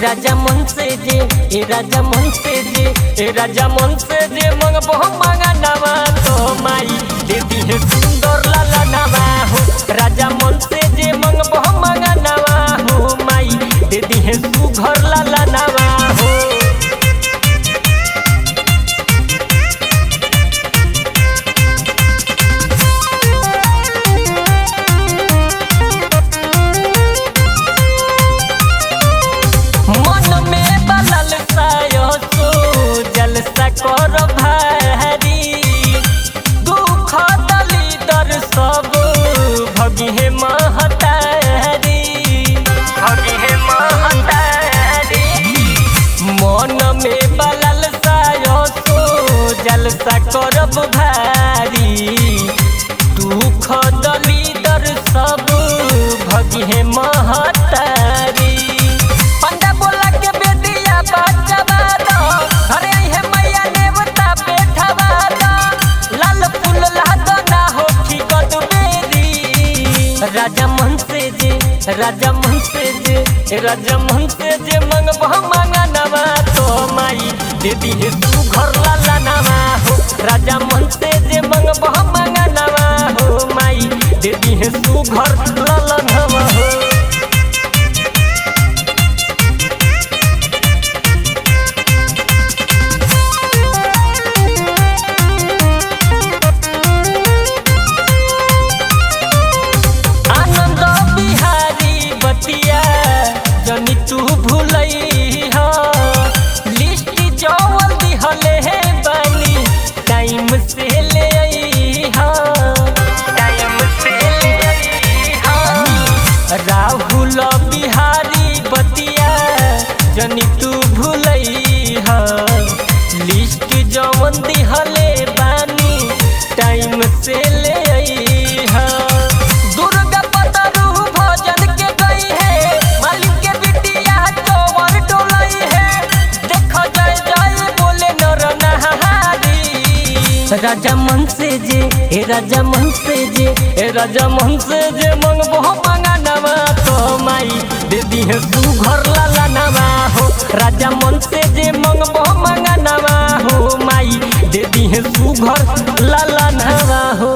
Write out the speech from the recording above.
राजा मन से जे राजा मन से जे राजा मन से जे मंगबो मांगा नवा तो माई दे दी है सुंदर लाला नवा हो। राजा मन से जे मंगबो मांगा नवा हो माई दे दी है सुघर लाला नवा हो। कर भारी दुख दली दर सब भगी है महतारी भगी है महतारी। मन में बलल सायो जलसा करब भारी दुख दली दर सब भगी है महतारी। पंडा बोला के बेदिया बच्चा घरे है मैया नेवता बैठवा लाल फूल लादो ना हो ठिकत बेरी। राजा मन से जे राजा मन से जे राजा मन से जे मंगबो मांगा नवा तो माई दे दी है तू घर लाला नवा हो। राजा मन से जे मंगबो मांगा नवा हो माई दे दी है तू घर लाला नवा हो। जनी तू भूलई हो लिस्ट जौल दिहले है बानी टाइम से ले आई हो टाइम से ले आई हो। राहुल बिहारी बतिया जनी तू भूलई हो लिस्ट जौन दिहले बानी टाइम से ले आई हो। राजा मन से जे राजा मन से जे राजा मन से जे मंगबो मांगा नवा तो माई दे दी है तू घर लाला नवा हो। राजा मन से जे मंगबो मांगा नवा हो माई दे दी है तू घर लाला नवा हो।